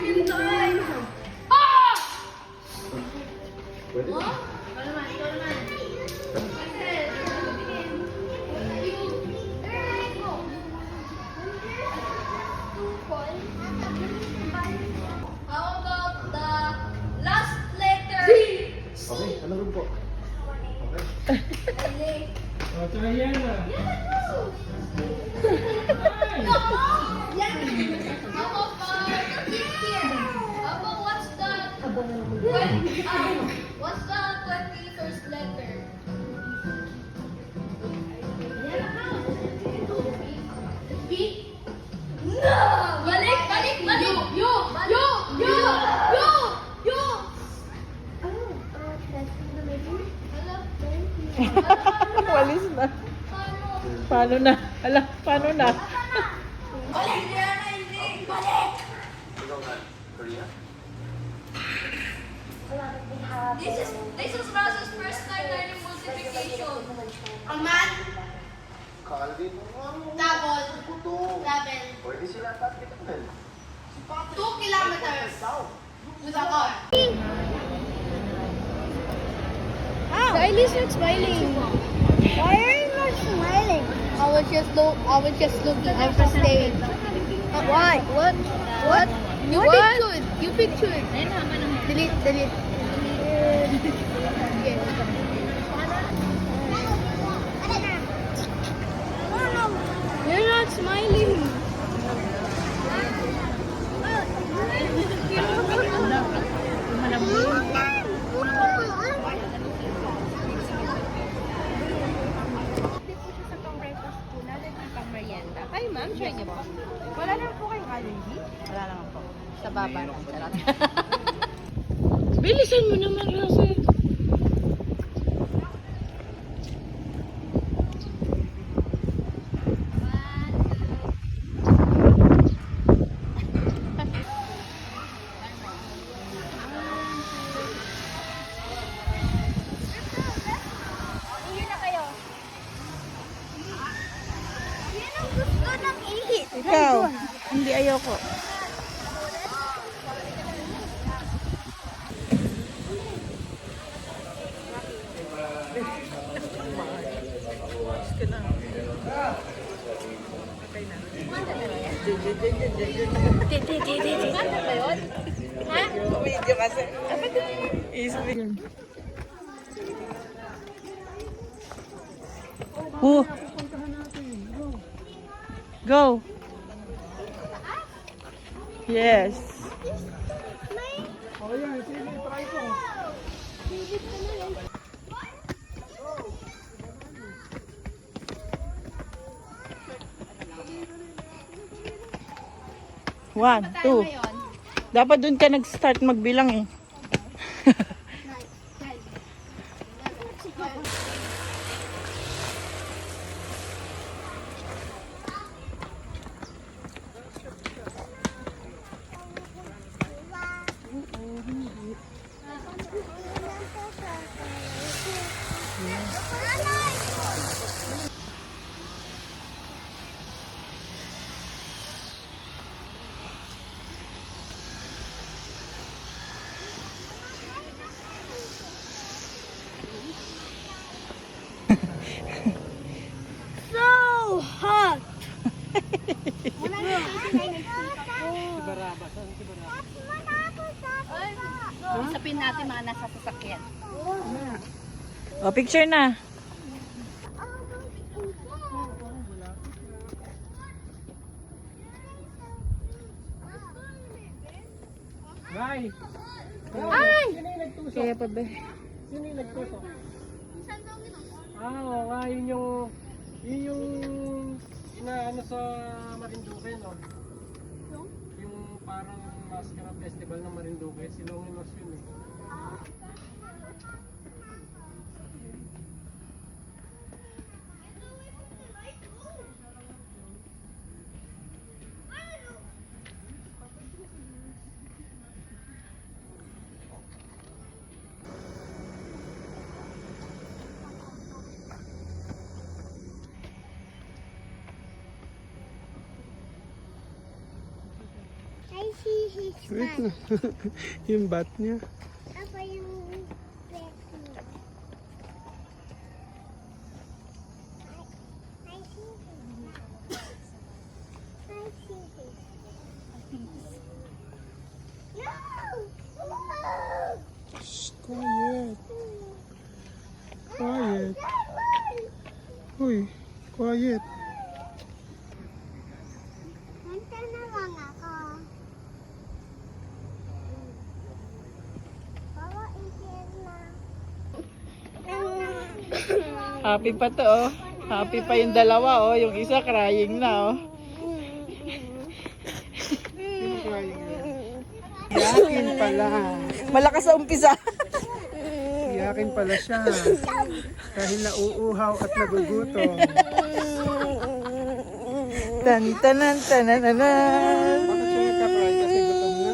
Pwede. How about the last letter? Okay, ano rin po? Okay. Oh, Triana. What's the 21st letter? B? No! Balik! Balik! Balik! Yo! Yo! Yo! Yo! Yo! Walis na. Paano na? Ala, paano na? Balik! Balik! Korea? This is Rosa's first time learning multiplication. Aman, Calvin mo nga mo. double, Kuto. double, Pwede sila tatlikan. 2 kilometers with a car. Riley's not smiling. Why are you not smiling? I was just looking. I was staying. Why? What? What? You pictured. You pictured. Delete. Delete. You're not smiling. Ay, ma'am, try niyo po. Wala naman po kayong allergy? Wala naman po. Sa baba lang. Charot. Bilisan mo naman, Rosel. Ikaw, hindi ayoko. Video kasi. Oh. Go. Yes. Oh, yan. Sige, try ko. One, two. Dapat dun ka nag-start magbilang eh. So hot. Usapin natin mga nasa sasakyan. O, picture na. Bye. Ay! Sino yung nagtusok? Kaya pa ba? Sino yung nagtusok? Oo nga, yun yung na ano sa Marinduque, no? Yung parang Mascara Festival ng Marinduque, si Longinos yun eh. see his Wait bat. na. Yung bat niya. Apa yung bat niya? I see his bat. I see his. No! No! Shh, quiet. Quiet. Come on! Uy, quiet. Nanta na lang ako. Baba, isin na. Happy pa to, oh. Happy pa yung dalawa, oh. Yung isa crying na, oh. Sino crying yan? Yakin pala. Malakas sa umpisa. Yakin pala siya. Dahil nauuhaw at nagugutom. Tan tanan tanananan. Bakit siya nagka-cry? Kasi gutom na?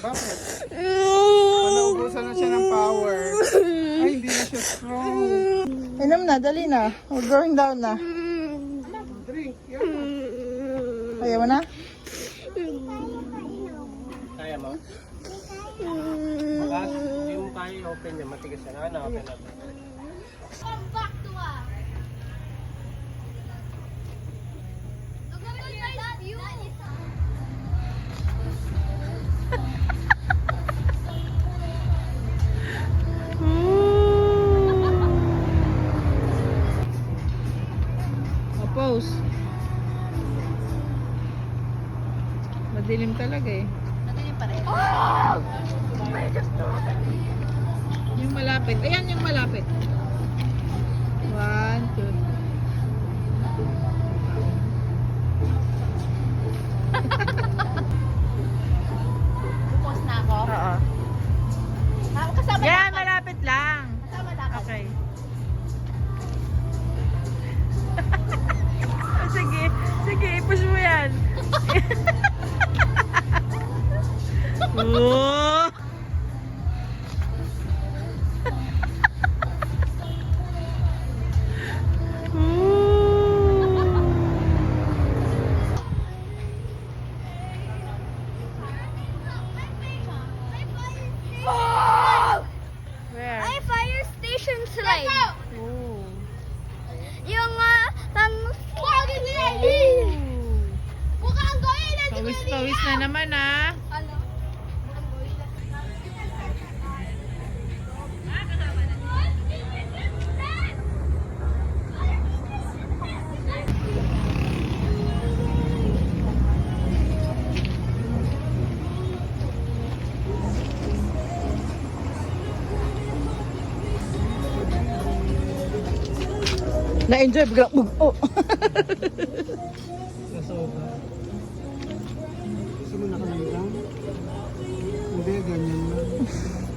Bakit? Naubusan na siya ng power. Ay, hindi na siya strong. Inom na, dali na. We're going down na. Drink, yan. Ayaw mo na? Kaya mo? Magas, hindi mo kaya i-open niya. Matigas yan. Ano, open natin. Come back to us. Look at your nice view. Oppose. Madilim talaga eh. Madilim pa rin. Yung malapit. Ayan yung malapit. 1, 2. Pupos na ako. Oo. Kasama Yan, lakad. malapit lang. Kasama lakad. Okay. Sige, sige, i-push mo yan. Oh! Where? Ay, fire station slide. Oh. Yung, mukhang gorilla. Pawis-pawis na naman ah. Ano? Na-enjoy biglang oh. Nasobra. Gusto mo nakalilang? Hindi, ganyan lang.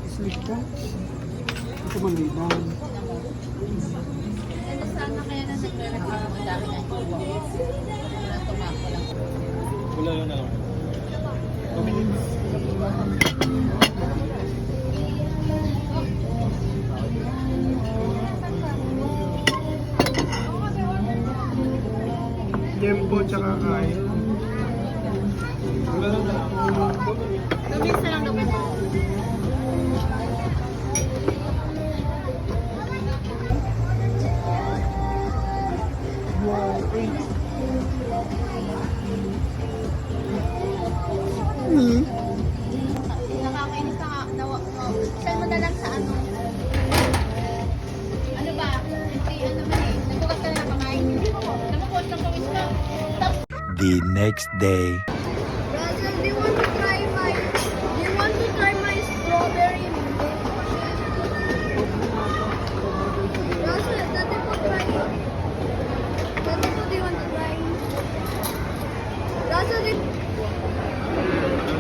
Sleep ka? Ito malilang. Ano sana kaya na nagre-reklamo ang dami ng iwa? Wala tumako lang. Wala yun na lang. 2 minutes. Tempo tsaka kaya. Wala lang na. 2 minutes na lang daw. Wow, 8. Nakakainis na nga. Saan mo na lang sa ano? Ano ba? Hindi, ano ba eh. Nagbukas ka na ng kamay. Namukuha ng pawis ka. The next day. Russell, do you want to try my strawberry mango? Russell, dati po try. Dati po, do you want to try? Russell,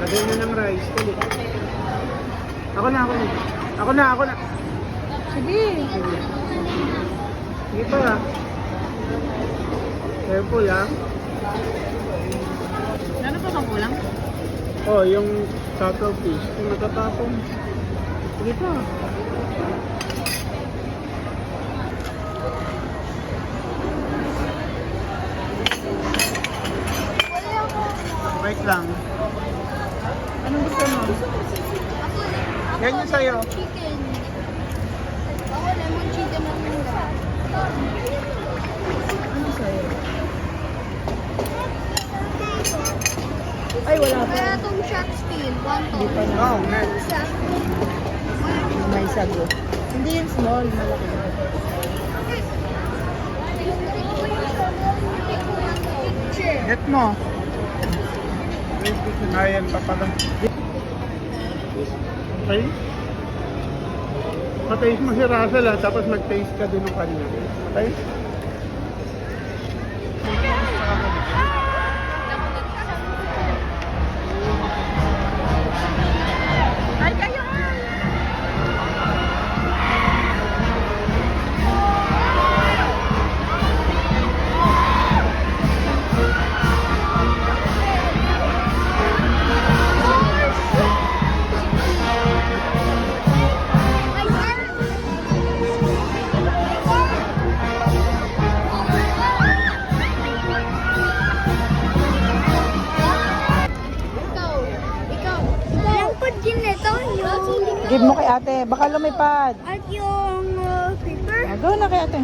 Lagyan na ng rice. Tuloy. Ako na. Sige. Sige pa. Careful ah. Ano pa bang kulang? Oh, yung cuttlefish. Kung natatapon. Sige pa. Wait lang. Anong gusto mo? Ako Yan yung sa'yo. chicken. Ako lemon chicken ang muna. Ano sa'yo? Ay, wala pa. Kaya itong shark fin, 1 Hindi pa na. Oh, next. May sago. Hindi yan small, malaki. Get mo. Ayan pa pala. Okay? Pa-taste mo si Russell ha, tapos mag-taste ka din ng kanya. Okay? Ay, kayo! Ikaw. Yung pagkin nito, yung... Give mo kay ate. Baka lumipad. At yung paper. Go na kay ate.